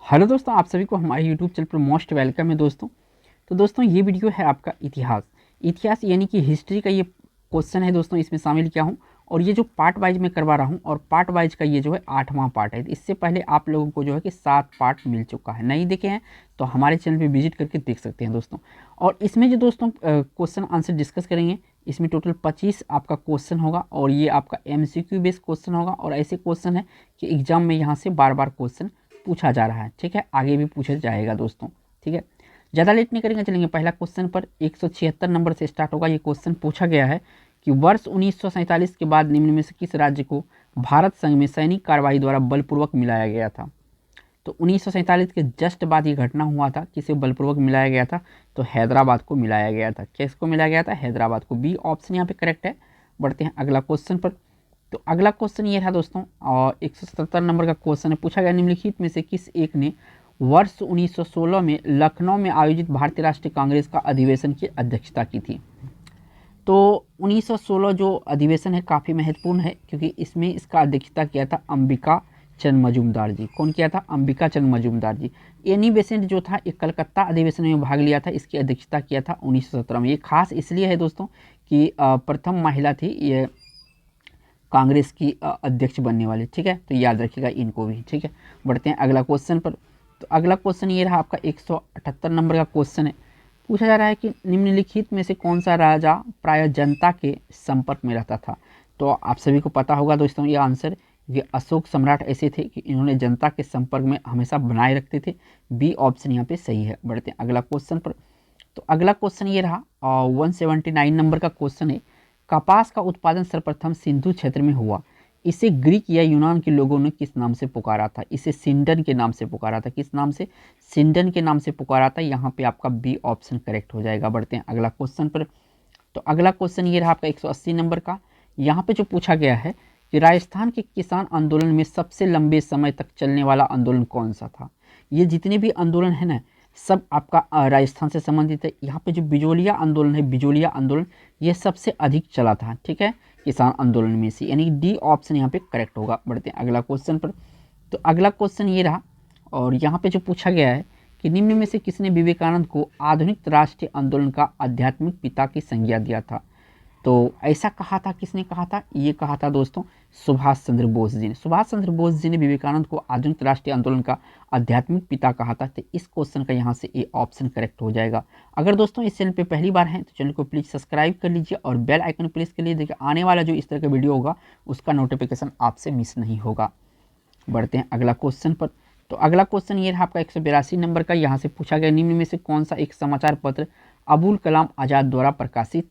Hello दोस्तों, आप सभी को हमारे यूट्यूब चैनल पर मोस्ट वेलकम है दोस्तों। तो दोस्तों ये वीडियो है आपका इतिहास यानी कि हिस्ट्री का ये क्वेश्चन है दोस्तों, इसमें शामिल किया हूँ। और ये जो पार्ट वाइज मैं करवा रहा हूँ और पार्ट वाइज का ये जो है 8वां पार्ट है। इससे पहले आप लोगों को जो है कि 7 पार्ट मिल चुका है, नहीं देखे हैं तो हमारे चैनल पर विजिट करके देख सकते हैं दोस्तों। और इसमें जो दोस्तों क्वेश्चन आंसर डिस्कस करेंगे, इसमें टोटल 25 आपका क्वेश्चन होगा और ये आपका MCQ बेस्ड क्वेश्चन होगा। और ऐसे क्वेश्चन है कि एग्जाम में यहाँ से बार बार क्वेश्चन पूछा जा रहा है, ठीक है, आगे भी पूछा जाएगा दोस्तों, ठीक है। ज़्यादा लेट नहीं करेंगे, चलेंगे पहला क्वेश्चन पर। 176 नंबर से स्टार्ट होगा। ये क्वेश्चन पूछा गया है कि वर्ष 1947 के बाद निम्न में से किस राज्य को भारत संघ में सैनिक कार्रवाई द्वारा बलपूर्वक मिलाया गया था। तो 1947 के जस्ट बाद ये घटना हुआ था, किसे बलपूर्वक मिलाया गया था, तो हैदराबाद को मिलाया गया था। किसको मिलाया गया था? हैदराबाद को। बी ऑप्शन यहाँ पे करेक्ट है। बढ़ते हैं अगला क्वेश्चन पर। तो अगला क्वेश्चन ये था दोस्तों, और 177 नंबर का क्वेश्चन है। पूछा गया निम्नलिखित में से किस एक ने वर्ष 1916 में लखनऊ में आयोजित भारतीय राष्ट्रीय कांग्रेस का अधिवेशन की अध्यक्षता की थी। तो 1916 जो अधिवेशन है काफ़ी महत्वपूर्ण है, क्योंकि इसमें इसका अध्यक्षता किया था अंबिका चंद मजूमदार जी। कौन किया था? अंबिका चंद मजूमदार जी। एनी बेसेंट जो था एक कलकत्ता अधिवेशन में भाग लिया था, इसकी अध्यक्षता किया था 1917 में। ये खास इसलिए है दोस्तों कि प्रथम महिला थी ये कांग्रेस की अध्यक्ष बनने वाले, ठीक है, तो याद रखिएगा इनको भी, ठीक है। बढ़ते हैं अगला क्वेश्चन पर। तो अगला क्वेश्चन ये रहा आपका 178 नंबर का क्वेश्चन है। पूछा जा रहा है कि निम्नलिखित में से कौन सा राजा प्राय जनता के संपर्क में रहता था। तो आप सभी को पता होगा दोस्तों ये आंसर, ये अशोक सम्राट ऐसे थे कि इन्होंने जनता के संपर्क में हमेशा बनाए रखते थे। बी ऑप्शन यहाँ पे सही है। बढ़ते हैं अगला क्वेश्चन पर। तो अगला क्वेश्चन ये रहा 179 नंबर का क्वेश्चन है। कपास का उत्पादन सर्वप्रथम सिंधु क्षेत्र में हुआ। इसे ग्रीक या यूनान के लोगों ने किस नाम से पुकारा था? इसे सिंडन के नाम से पुकारा था। किस नाम से? सिंडन के नाम से पुकारा था। यहाँ पे आपका बी ऑप्शन करेक्ट हो जाएगा। बढ़ते हैं अगला क्वेश्चन पर। तो अगला क्वेश्चन ये रहा आपका 180 नंबर का। यहाँ पे जो पूछा गया है कि राजस्थान के किसान आंदोलन में सबसे लंबे समय तक चलने वाला आंदोलन कौन सा था। ये जितने भी आंदोलन है ना, सब आपका राजस्थान से संबंधित है। यहाँ पे जो बिजोलिया आंदोलन है, बिजोलिया आंदोलन, ये सबसे अधिक चला था, ठीक है, किसान आंदोलन में से, यानी डी ऑप्शन यहाँ पे करेक्ट होगा। बढ़ते हैं अगला क्वेश्चन पर। तो अगला क्वेश्चन ये रहा, और यहाँ पे जो पूछा गया है कि निम्न में से किसने विवेकानंद को आधुनिक राष्ट्रीय आंदोलन का आध्यात्मिक पिता की संज्ञा दिया था। तो ऐसा कहा था, किसने कहा था? ये कहा था दोस्तों सुभाष चंद्र बोस जी ने। सुभाष चंद्र बोस जी ने विवेकानंद को आधुनिक राष्ट्रीय आंदोलन का आध्यात्मिक पिता कहा था। तो इस क्वेश्चन का यहाँ से ए ऑप्शन करेक्ट हो जाएगा। अगर दोस्तों इस चैनल पे पहली बार हैं तो चैनल को प्लीज़ सब्सक्राइब कर लीजिए और बेल आइकन प्रेस कर लीजिए। देखिए आने वाला जो इस तरह का वीडियो होगा उसका नोटिफिकेशन आपसे मिस नहीं होगा। बढ़ते हैं अगला क्वेश्चन पर। तो अगला क्वेश्चन ये रहा आपका 182 नंबर का। यहाँ से पूछा गया निम्न में से कौन सा एक समाचार पत्र अबुल कलाम आज़ाद द्वारा प्रकाशित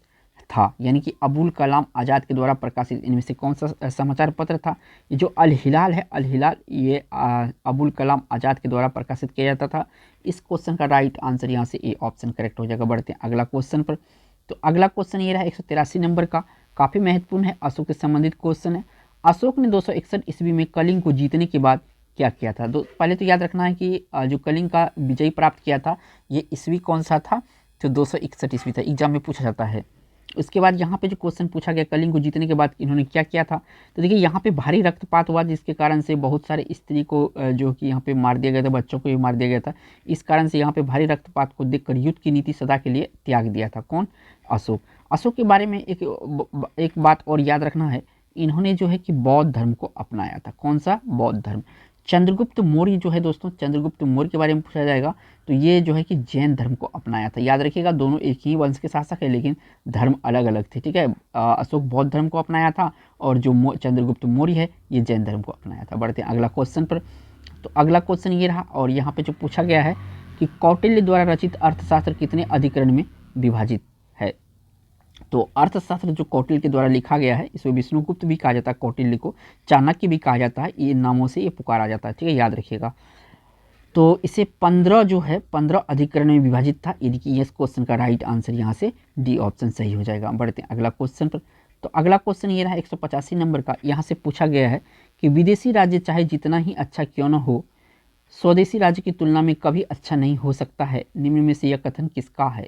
था। यानी कि अबुल कलाम आज़ाद के द्वारा प्रकाशित इनमें से कौन सा समाचार पत्र था। ये जो अल हिलाल है, अल हिलाल, ये अबुल कलाम आज़ाद के द्वारा प्रकाशित किया जाता था। इस क्वेश्चन का राइट आंसर यहाँ से ए ऑप्शन करेक्ट हो जाएगा। बढ़ते हैं अगला क्वेश्चन पर। तो अगला क्वेश्चन ये रहा 183 नंबर का, काफ़ी महत्वपूर्ण है, अशोक से संबंधित क्वेश्चन है। अशोक ने 261 ईस्वी में कलिंग को जीतने के बाद क्या किया था। पहले तो याद रखना है कि जो कलिंग का विजय प्राप्त किया था ये ईस्वी कौन सा था, तो 261 ईस्वी था, एग्जाम में पूछा जाता है। उसके बाद यहाँ पे जो क्वेश्चन पूछा गया कलिंग को जीतने के बाद इन्होंने क्या किया था, तो देखिए यहाँ पे भारी रक्तपात हुआ, जिसके कारण से बहुत सारे स्त्री को जो कि यहाँ पे मार दिया गया था, बच्चों को भी मार दिया गया था। इस कारण से यहाँ पे भारी रक्तपात को देखकर युद्ध की नीति सदा के लिए त्याग दिया था। कौन? अशोक। अशोक के बारे में एक बात और याद रखना है, इन्होंने जो है कि बौद्ध धर्म को अपनाया था। कौन सा? बौद्ध धर्म। चंद्रगुप्त मौर्य जो है दोस्तों, चंद्रगुप्त मौर्य के बारे में पूछा जाएगा तो ये जो है कि जैन धर्म को अपनाया था। याद रखिएगा दोनों एक ही वंश के शासक है लेकिन धर्म अलग अलग थे, ठीक है। अशोक बौद्ध धर्म को अपनाया था और जो चंद्रगुप्त मौर्य है ये जैन धर्म को अपनाया था। बढ़ते हैं अगला क्वेश्चन पर। तो अगला क्वेश्चन ये रहा, और यहाँ पे जो पूछा गया है कि कौटिल्य द्वारा रचित अर्थशास्त्र कितने अधिकरण में विभाजित है। तो अर्थशास्त्र जो कौटिल्य के द्वारा लिखा गया है, इसमें विष्णुगुप्त भी कहा जाता है, कौटिल्य को चाणक्य भी कहा जाता है, ये नामों से ये पुकारा जाता है, ठीक है, याद रखिएगा। तो इसे 15 जो है 15 अधिकरण में विभाजित था, यानी कि इस क्वेश्चन का राइट आंसर यहाँ से डी ऑप्शन सही हो जाएगा। बढ़ते हैं अगला क्वेश्चन पर। तो अगला क्वेश्चन ये रहा 185 नंबर का। यहाँ से पूछा गया है कि विदेशी राज्य चाहे जितना ही अच्छा क्यों न हो, स्वदेशी राज्य की तुलना में कभी अच्छा नहीं हो सकता है। निम्न में से यह कथन किसका है?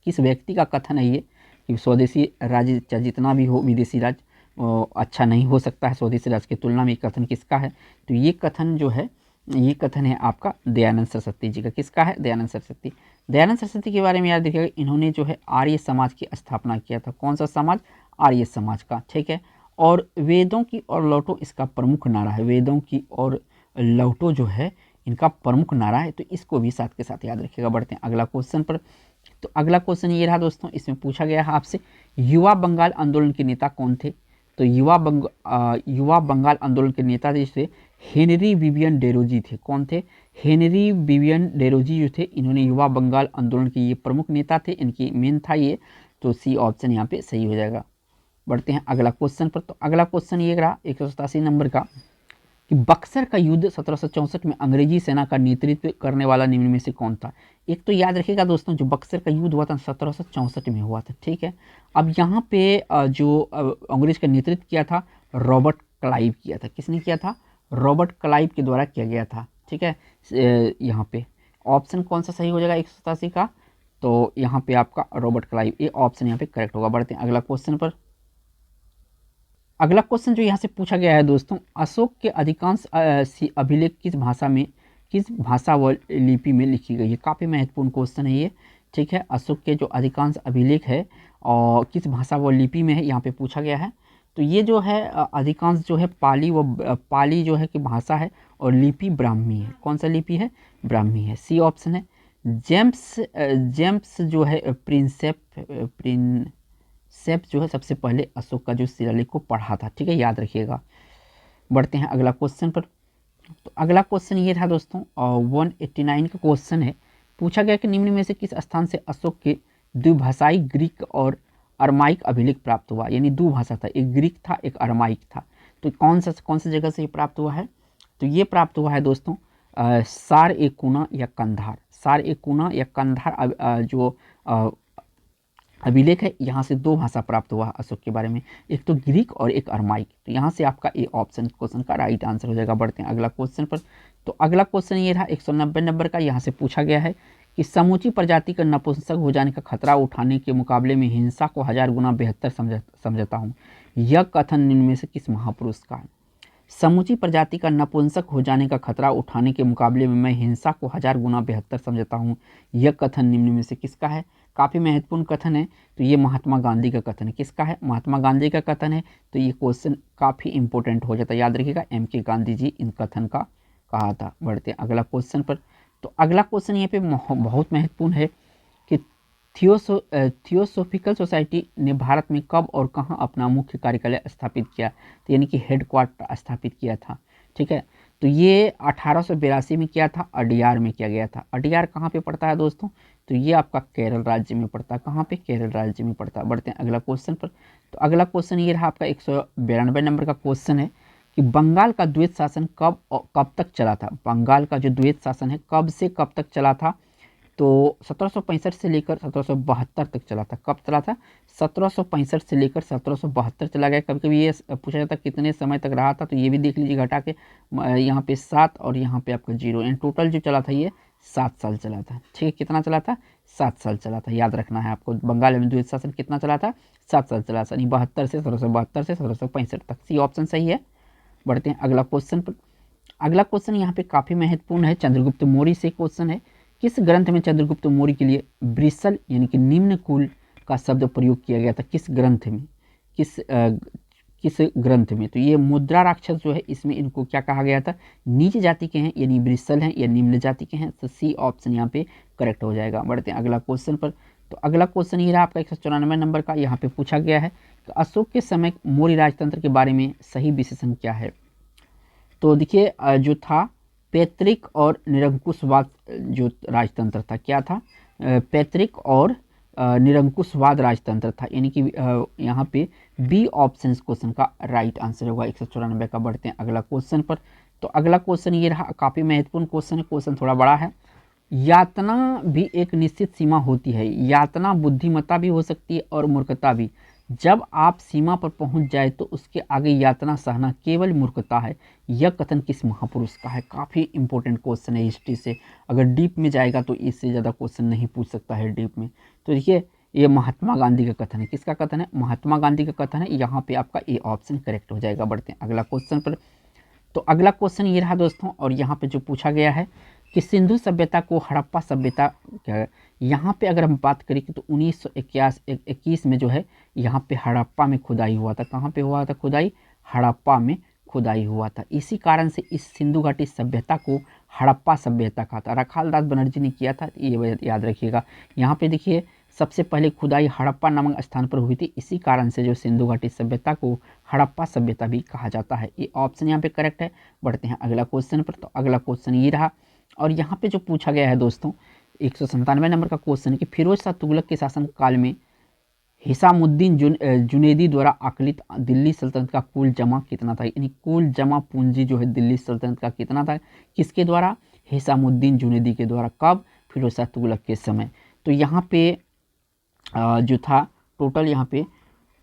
किस व्यक्ति का कथन है ये कि स्वदेशी राज्य चाहे जितना भी हो, विदेशी राज्य अच्छा नहीं हो सकता है स्वदेशी राज्य की तुलना में। ये कथन किसका है? तो ये कथन जो है ये कथन है आपका दयानंद सरस्वती जी का। किसका है? दयानंद सरस्वती। दयानंद सरस्वती के बारे में याद रखिएगा, इन्होंने जो है आर्य समाज की स्थापना किया था। कौन सा समाज? आर्य समाज का, ठीक है। और वेदों की और लौटो इसका प्रमुख नारा है। वेदों की और लौटो जो है इनका प्रमुख नारा है, तो इसको भी साथ के साथ याद रखिएगा। बढ़ते हैं अगला क्वेश्चन पर। तो अगला क्वेश्चन ये रहा दोस्तों, इसमें पूछा गया है आपसे, युवा बंगाल आंदोलन के नेता कौन थे? तो युवा बंगाल आंदोलन के नेता जैसे हेनरी विवियन डेरोजी थे। कौन थे? हेनरी विवियन डेरोजी जो थे, इन्होंने युवा बंगाल आंदोलन के ये प्रमुख नेता थे, इनकी मेन था ये। तो सी ऑप्शन यहाँ पे सही हो जाएगा। बढ़ते हैं अगला क्वेश्चन पर। तो अगला क्वेश्चन ये रहा 187 नंबर का, कि बक्सर का युद्ध 1764 में अंग्रेजी सेना का नेतृत्व करने वाला निम्न में से कौन था? एक तो याद रखिएगा दोस्तों, जो बक्सर का युद्ध हुआ था 1764 में हुआ था, ठीक है। अब यहाँ पे जो अंग्रेज का नेतृत्व किया था रॉबर्ट क्लाइव किया था। किसने किया था? रॉबर्ट क्लाइव के द्वारा किया गया था, ठीक है। यहाँ पे ऑप्शन कौन सा सही हो जाएगा 187 का? तो यहाँ पे आपका रॉबर्ट क्लाइव, ये ऑप्शन यहाँ पे करेक्ट होगा। बढ़ते हैं अगला क्वेश्चन पर। अगला क्वेश्चन जो यहाँ से पूछा गया है दोस्तों, अशोक के अधिकांश अभिलेख किस भाषा व लिपि में लिखी गई है? काफ़ी महत्वपूर्ण क्वेश्चन है ये, ठीक है। अशोक के जो अधिकांश अभिलेख है और किस भाषा व लिपि में है, यहाँ पे पूछा गया है। तो ये जो है अधिकांश जो है पाली जो है कि भाषा है, और लिपि ब्राह्मी है। कौन सा लिपि है? ब्राह्मी है। सी ऑप्शन है। जेम्स जो है प्रिंसेप जो है सबसे पहले अशोक का जो शिलालेख को पढ़ा था, ठीक है, याद रखिएगा। बढ़ते हैं अगला क्वेश्चन पर। तो अगला क्वेश्चन ये था दोस्तों 189 का क्वेश्चन है। पूछा गया कि निम्न में से किस स्थान से अशोक के द्विभाषाई ग्रीक और अरमाइक अभिलेख प्राप्त हुआ? यानी दो भाषा था, एक ग्रीक था एक अरमाइक था। तो कौन सा जगह से ये प्राप्त हुआ है? तो ये प्राप्त हुआ है दोस्तों सार-ए-कूना या कंधार। सार-ए-कूना या कंधार जो अभिलेख है, यहाँ से दो भाषा प्राप्त हुआ अशोक के बारे में, एक तो ग्रीक और एक अरमाइक। तो यहाँ से आपका ए ऑप्शन क्वेश्चन का राइट आंसर हो जाएगा। बढ़ते हैं अगला क्वेश्चन पर। तो अगला क्वेश्चन ये रहा 190 नंबर का। यहाँ से पूछा गया है कि समूची प्रजाति का नपुंसक हो जाने का खतरा उठाने के मुकाबले में हिंसा को 1000 गुना बेहतर समझता हूँ, यह कथन निम्न में से किस महापुरुष का है? समूची प्रजाति का नपुंसक हो जाने का खतरा उठाने के मुकाबले में मैं हिंसा को 1000 गुना बेहतर समझता हूँ, यह कथन निम्न में से किसका है? काफ़ी महत्वपूर्ण कथन है। तो ये महात्मा गांधी का कथन है। किसका है? महात्मा गांधी का कथन है। तो ये क्वेश्चन काफ़ी इंपॉर्टेंट हो जाता है, याद रखिएगा, MK गांधी जी इन कथन का कहा था। बढ़ते हैं अगला क्वेश्चन पर। तो अगला क्वेश्चन यहाँ पे बहुत महत्वपूर्ण है कि थियोसोफिकल सोसाइटी ने भारत में कब और कहाँ अपना मुख्य कार्यालय स्थापित किया? तो यानी कि हेडक्वार्टर स्थापित किया था, ठीक है। तो ये 1882 में किया था, अडियार में किया गया था। अडियार कहाँ पे पड़ता है दोस्तों? तो ये आपका केरल राज्य में पड़ता है। कहाँ पे? केरल राज्य में पड़ता है। बढ़ते हैं अगला क्वेश्चन पर। तो अगला क्वेश्चन ये रहा आपका 192 नंबर का क्वेश्चन है कि बंगाल का द्वैत शासन कब तक चला था? बंगाल का जो द्वैत शासन है कब से कब तक चला था? तो 1765 से लेकर 1772 तक चला था। कब चला था? 1765 से लेकर 1772 चला गया। कभी कभी ये पूछा जाता है कितने समय तक रहा था, तो ये भी देख लीजिए घटा के, यहाँ पे 7 और यहाँ पे आपका 0, एंड टोटल जो चला था ये 7 साल चला था, ठीक है। कितना चला था? 7 साल चला था, याद रखना है आपको। बंगाल में द्वैत शासन कितना चला था? 7 साल चला था, 72 से 1772 से 1765 तक। सी ऑप्शन सही है। बढ़ते हैं अगला क्वेश्चन पर। अगला क्वेश्चन यहाँ पे काफ़ी महत्वपूर्ण है, चंद्रगुप्त मौर्य से क्वेश्चन है। किस ग्रंथ में चंद्रगुप्त मौर्य के लिए ब्रिसल यानी कि निम्न कुल का शब्द प्रयोग किया गया था? किस ग्रंथ में? किस ग्रंथ में? तो ये मुद्रा राक्षस जो है, इसमें इनको क्या कहा गया था? नीच जाति के हैं, यानी ब्रिसल हैं, या निम्न जाति के हैं। तो सी ऑप्शन यहाँ पे करेक्ट हो जाएगा। बढ़ते हैं अगला क्वेश्चन पर। तो अगला क्वेश्चन ये रहा आपका 194 नंबर का। यहाँ पे पूछा गया है कि अशोक के समय मौर्य राजतंत्र के बारे में सही विशेषण क्या है? तो देखिए जो था पैतृक और निरंकुशवाद जो राजतंत्र था, क्या था? पैतृक और निरंकुशवाद राजतंत्र था, यानी कि यहाँ पे बी ऑप्शन क्वेश्चन का राइट आंसर होगा 194 का। बढ़ते हैं अगला क्वेश्चन पर। तो अगला क्वेश्चन ये रहा, काफ़ी महत्वपूर्ण क्वेश्चन है, क्वेश्चन थोड़ा बड़ा है। यातना भी एक निश्चित सीमा होती है। यातना बुद्धिमत्ता भी हो सकती है और मूर्खता भी। जब आप सीमा पर पहुंच जाए तो उसके आगे यातना सहना केवल मूर्खता है, यह कथन किस महापुरुष का है? काफ़ी इंपॉर्टेंट क्वेश्चन है हिस्ट्री से, अगर डीप में जाएगा तो इससे ज़्यादा क्वेश्चन नहीं पूछ सकता है डीप में। तो देखिए ये महात्मा गांधी का कथन है। किसका कथन है? महात्मा गांधी का कथन है। यहाँ पे आपका ए ऑप्शन करेक्ट हो जाएगा। बढ़ते हैं अगला क्वेश्चन पर। तो अगला क्वेश्चन ये रहा दोस्तों, और यहाँ पे जो पूछा गया है कि सिंधु सभ्यता को हड़प्पा सभ्यता क्या, यहाँ पे अगर हम बात करें कि तो 1921 में जो है यहाँ पे हड़प्पा में खुदाई हुआ था। कहाँ पे हुआ था खुदाई? हड़प्पा में खुदाई हुआ था। इसी कारण से इस सिंधु घाटी सभ्यता को हड़प्पा सभ्यता कहा था। रखालदास बनर्जी ने किया था, ये याद रखिएगा। यहाँ पे देखिए सबसे पहले खुदाई हड़प्पा नामक स्थान पर हुई थी, इसी कारण से जो सिंधु घाटी सभ्यता को हड़प्पा सभ्यता भी कहा जाता है। ये ऑप्शन यहाँ पे करेक्ट है। बढ़ते हैं अगला क्वेश्चन पर। तो अगला क्वेश्चन ये रहा, और यहाँ पे जो पूछा गया है दोस्तों 197 नंबर का क्वेश्चन है कि फिरोज शाह तुगलक के शासन काल में हिसामुद्दीन जुनैदी द्वारा आकलित दिल्ली सल्तनत का कुल जमा कितना था? यानी कुल जमा पूंजी जो है दिल्ली सल्तनत का कितना था? किसके द्वारा? हिसामुद्दीन जुनैदी के द्वारा। कब? फिरोज शाह तुगलक के समय। तो यहाँ पे जो था टोटल यहाँ पे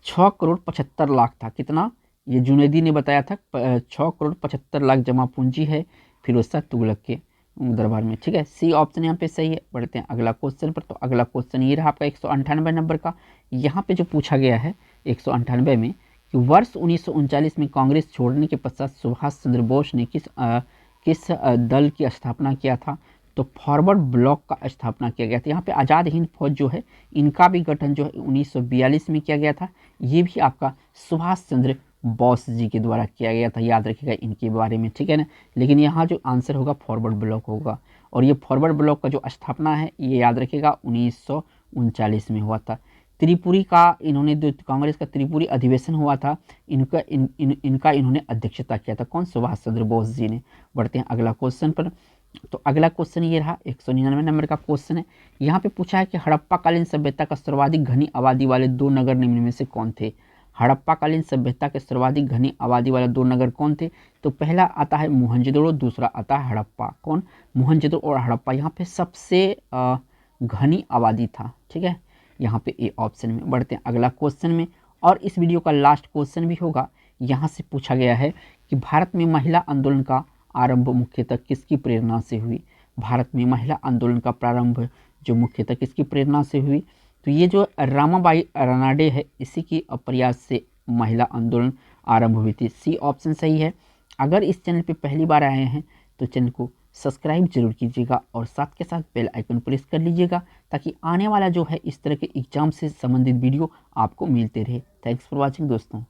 6 करोड़ 75 लाख था। कितना? ये जुनैदी ने बताया था 6 करोड़ 75 लाख जमा पूंजी है फिरोज शाह तुगलक के दरबार में। ठीक है, सी ऑप्शन यहाँ पे सही है। बढ़ते हैं अगला क्वेश्चन पर। तो अगला क्वेश्चन ये रहा आपका 198 नंबर का। यहाँ पे जो पूछा गया है 198 में कि वर्ष 1939 में कांग्रेस छोड़ने के पश्चात सुभाष चंद्र बोस ने किस दल की स्थापना किया था? तो फॉरवर्ड ब्लॉक का स्थापना किया गया था। यहाँ पे आज़ाद हिंद फौज जो है इनका भी गठन जो है 1942 में किया गया था। ये भी आपका सुभाष चंद्र बोस जी के द्वारा किया गया था, याद रखिएगा इनके बारे में। ठीक है ना, लेकिन यहाँ जो आंसर होगा फॉरवर्ड ब्लॉक होगा। और ये फॉरवर्ड ब्लॉक का जो स्थापना है ये याद रखिएगा 1939 में हुआ था। त्रिपुरी का इन्होंने जो कांग्रेस का त्रिपुरी अधिवेशन हुआ था इनका इन्होंने अध्यक्षता किया था। कौन? सुभाष चंद्र बोस जी ने। बढ़ते हैं अगला क्वेश्चन पर। तो अगला क्वेश्चन ये रहा 199 नंबर का क्वेश्चन है। यहाँ पे पूछा है कि हड़प्पाकालीन सभ्यता का सर्वाधिक घनी आबादी वाले 2 नगर निम्न में से कौन थे? हड़प्पाकालीन सभ्यता के सर्वाधिक घनी आबादी वाले 2 नगर कौन थे? तो पहला आता है मोहनजोदड़ो, दूसरा आता है हड़प्पा। कौन? मोहनजोदड़ो और हड़प्पा यहाँ पे सबसे घनी आबादी था। ठीक है, यहाँ पे ए ऑप्शन में। बढ़ते हैं अगला क्वेश्चन में, और इस वीडियो का लास्ट क्वेश्चन भी होगा। यहाँ से पूछा गया है कि भारत में महिला आंदोलन का आरंभ मुख्यतः किसकी प्रेरणा से हुई? भारत में महिला आंदोलन का प्रारंभ जो मुख्यतः किसकी प्रेरणा से हुई? तो ये जो रामाबाई रानाडे है इसी की प्रयास से महिला आंदोलन आरंभ हुई थी। सी ऑप्शन सही है। अगर इस चैनल पे पहली बार आए हैं तो चैनल को सब्सक्राइब जरूर कीजिएगा और साथ के साथ बेल आइकन प्रेस कर लीजिएगा ताकि आने वाला जो है इस तरह के एग्जाम से संबंधित वीडियो आपको मिलते रहे। थैंक्स फॉर वॉचिंग दोस्तों।